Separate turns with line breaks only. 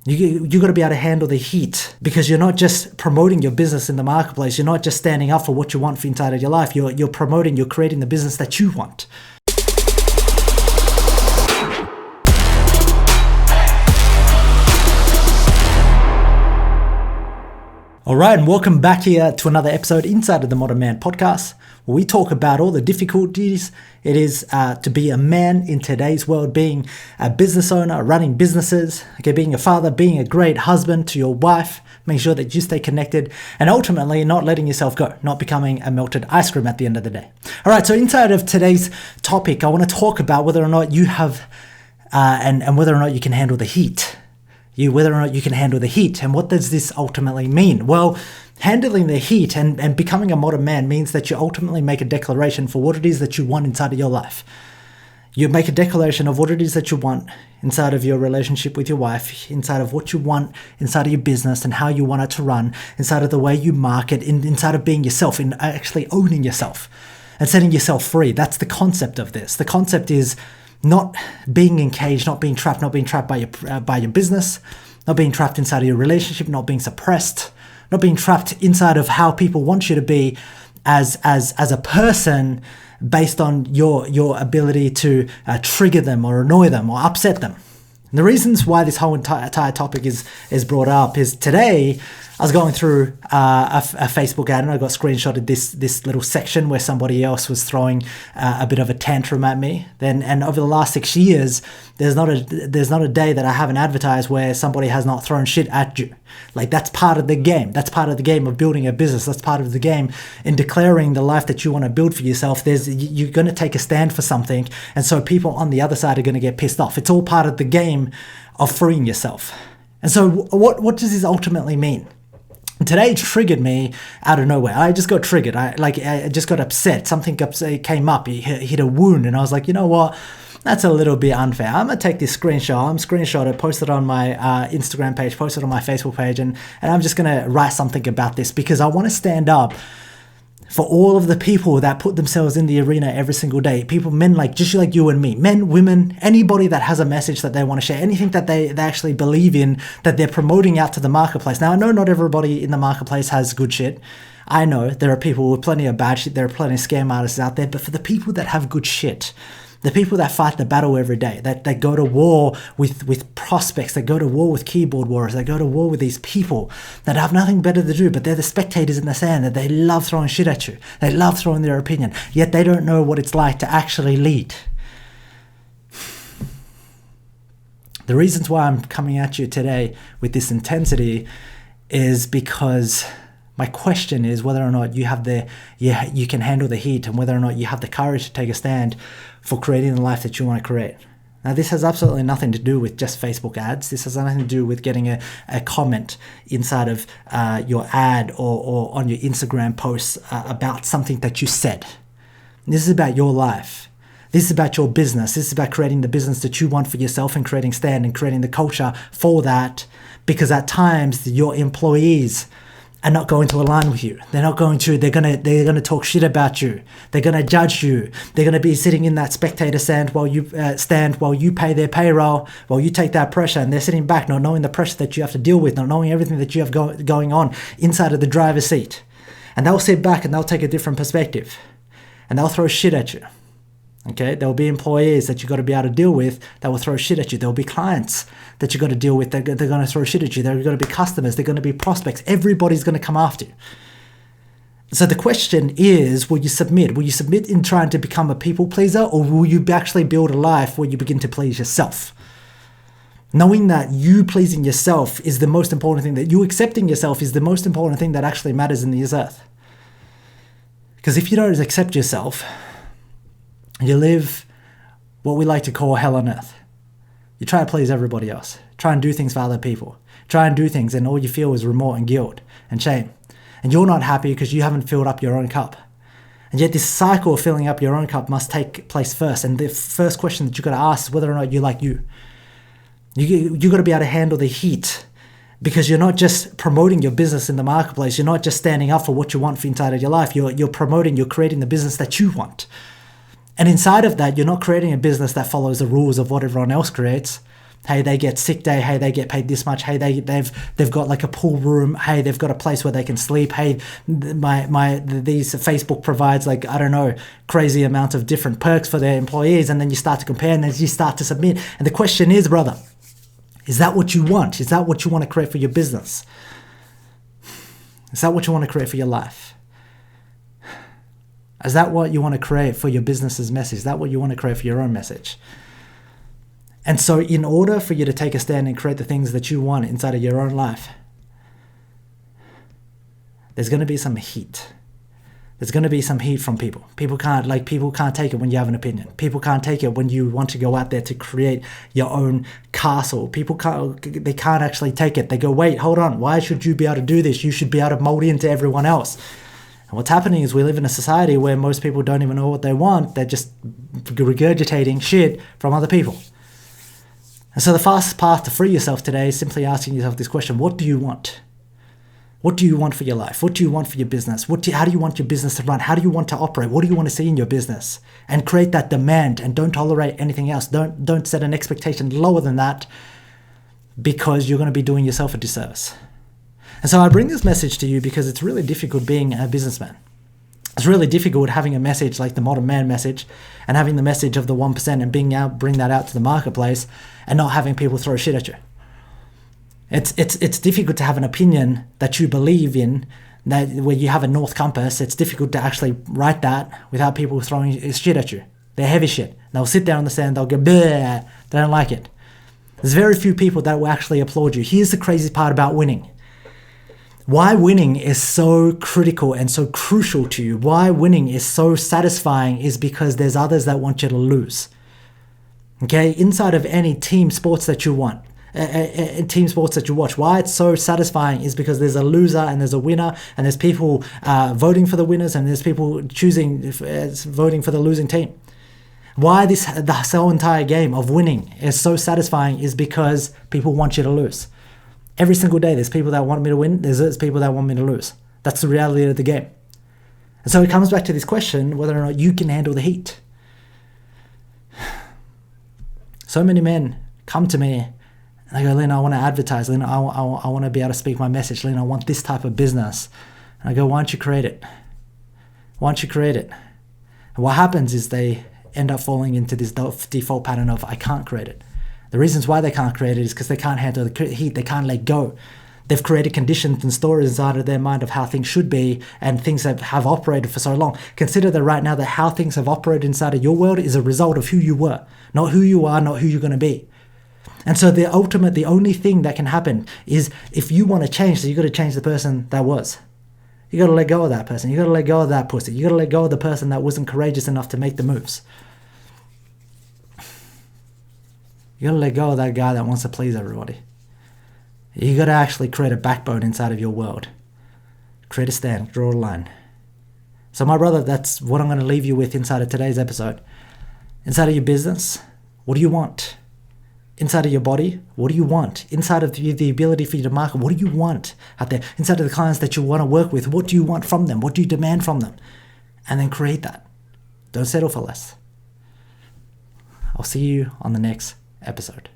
You got to be able to handle the heat, because you're not just promoting your business in the marketplace. You're not just standing up for what you want for inside of your life. You're promoting, you're creating the business that you want. All right, and welcome back here to another episode inside of the Modern Man Podcast, where we talk about all the difficulties it is to be a man in today's world, being a business owner, running businesses, being a father, being a great husband to your wife, making sure that you stay connected, and ultimately not letting yourself go, not becoming a melted ice cream at the end of the day. All right, so inside of today's topic, I want to talk about whether or not you have, and whether or not you can handle the heat. Whether or not you can handle the heat. And what does this ultimately mean? Well, handling the heat and becoming a modern man means that you ultimately make a declaration for what it is that you want inside of your life. You make a declaration of what it is that you want inside of your relationship with your wife, inside of what you want inside of your business and how you want it to run, inside of the way you market, inside of being yourself, in actually owning yourself and setting yourself free. That's the concept of this. The concept is not being encaged, not being trapped by your business, not being trapped inside of your relationship, not being suppressed, not being trapped inside of how people want you to be as a person based on your ability to trigger them or annoy them or upset them. And the reasons why this whole entire topic is brought up is today I was going through a Facebook ad and I got screenshotted this little section where somebody else was throwing a bit of a tantrum at me. And over the last 6 years, there's not a day that I haven't advertised where somebody has not thrown shit at you. Like, that's part of the game. That's part of the game of building a business. That's part of the game in declaring the life that you want to build for yourself. You're going to take a stand for something, and so people on the other side are going to get pissed off. It's all part of the game of freeing yourself. And so what does this ultimately mean? Today it triggered me out of nowhere. I just got triggered. I just got upset. Something came up. It hit a wound, and I was like, you know what? That's a little bit unfair. I'm gonna take this screenshot it, post it on my Instagram page, post it on my Facebook page, and I'm just gonna write something about this because I want to stand up for all of the people that put themselves in the arena every single day. People, men just like you and me, men, women, anybody that has a message that they want to share, anything that they actually believe in, that they're promoting out to the marketplace. Now, I know not everybody in the marketplace has good shit. I know there are people with plenty of bad shit. There are plenty of scam artists out there. But for the people that have good shit, the people that fight the battle every day, that go to war with prospects, that go to war with keyboard warriors, that go to war with these people that have nothing better to do, but they're the spectators in the sand, that they love throwing shit at you. They love throwing their opinion, yet they don't know what it's like to actually lead. The reasons why I'm coming at you today with this intensity is because my question is whether or not you can handle the heat, and whether or not you have the courage to take a stand for creating the life that you want to create. Now, this has absolutely nothing to do with just Facebook ads. This has nothing to do with getting a comment inside of your ad or on your Instagram posts about something that you said. This is about your life. This is about your business. This is about creating the business that you want for yourself and creating stand and creating the culture for that, because at times your employees are not going to align with you. They're going to talk shit about you. They're going to judge you. They're going to be sitting in that spectator stand while you pay their payroll, while you take that pressure, and they're sitting back not knowing the pressure that you have to deal with, not knowing everything that you have going on inside of the driver's seat. And they'll sit back and they'll take a different perspective, and they'll throw shit at you. Okay, there will be employees that you got to be able to deal with that will throw shit at you. There will be clients that you got to deal with that they're going to throw shit at you. There are going to be customers. They're going to be prospects. Everybody's going to come after you. So the question is, will you submit? Will you submit in trying to become a people pleaser, or will you actually build a life where you begin to please yourself? Knowing that you pleasing yourself is the most important thing, that you accepting yourself is the most important thing that actually matters in this earth. Because if you don't accept yourself, you live what we like to call hell on earth. You try to please everybody else. Try and do things for other people. Try and do things, and all you feel is remorse and guilt and shame. And you're not happy because you haven't filled up your own cup. And yet this cycle of filling up your own cup must take place first. And the first question that you got to ask is whether or not you like you. You got to be able to handle the heat, because you're not just promoting your business in the marketplace. You're not just standing up for what you want for inside of your life. You're promoting, you're creating the business that you want. And inside of that, you're not creating a business that follows the rules of what everyone else creates. Hey, they get sick day. Hey, they get paid this much. Hey, they've got like a pool room. Hey, they've got a place where they can sleep. Hey, these Facebook provides like, I don't know, crazy amount of different perks for their employees. And then you start to compare and then you start to submit. And the question is, brother, is that what you want? Is that what you want to create for your business? Is that what you want to create for your life? Is that what you want to create for your business's message? Is that what you want to create for your own message? And so in order for you to take a stand and create the things that you want inside of your own life, there's going to be some heat. There's going to be some heat from people. People can't take it when you have an opinion. People can't take it when you want to go out there to create your own castle. They can't actually take it. They go, wait, hold on. Why should you be able to do this? You should be able to mold into everyone else. And what's happening is we live in a society where most people don't even know what they want. They're just regurgitating shit from other people. And so the fastest path to free yourself today is simply asking yourself this question: what do you want? What do you want for your life? What do you want for your business? How do you want your business to run? How do you want to operate? What do you want to see in your business? And create that demand, and don't tolerate anything else. Don't set an expectation lower than that, because you're going to be doing yourself a disservice. And so I bring this message to you because it's really difficult being a businessman. It's really difficult having a message like the Modern Man message and having the message of the 1% and bring that out to the marketplace and not having people throw shit at you. It's difficult to have an opinion that you believe in, that where you have a north compass. It's difficult to actually write that without people throwing shit at you. They're heavy shit. They'll sit there on the stand, they'll go, bleh, they don't like it. There's very few people that will actually applaud you. Here's the crazy part about winning. Why winning is so critical and so crucial to you, why winning is so satisfying, is because there's others that want you to lose. Okay, inside of any team sports that you want, team sports that you watch, why it's so satisfying is because there's a loser and there's a winner, and there's people voting for the winners, and there's people voting for the losing team. Why the whole entire game of winning is so satisfying is because people want you to lose. Every single day, there's people that want me to win. There's people that want me to lose. That's the reality of the game. And so it comes back to this question, whether or not you can handle the heat. So many men come to me and they go, Lynn, I want to advertise. Lynn, I want to be able to speak my message. Lynn, I want this type of business. And I go, why don't you create it? Why don't you create it? And what happens is they end up falling into this default pattern of, I can't create it. The reasons why they can't create it is because they can't handle the heat. They can't let go. They've created conditions and stories inside of their mind of how things should be and things that have operated for so long. Consider that right now that how things have operated inside of your world is a result of who you were, not who you are, not who you're going to be. And so the only thing that can happen is if you want to change, so you got to change the person that was. You got to let go of that person. You got to let go of that pussy. You got to let go of the person that wasn't courageous enough to make the moves. You gotta let go of that guy that wants to please everybody. You gotta actually create a backbone inside of your world. Create a stand, draw a line. So my brother, that's what I'm gonna leave you with inside of today's episode. Inside of your business, what do you want? Inside of your body, what do you want? Inside of the ability for you to market, what do you want out there? Inside of the clients that you want to work with, what do you want from them? What do you demand from them? And then create that. Don't settle for less. I'll see you on the next episode.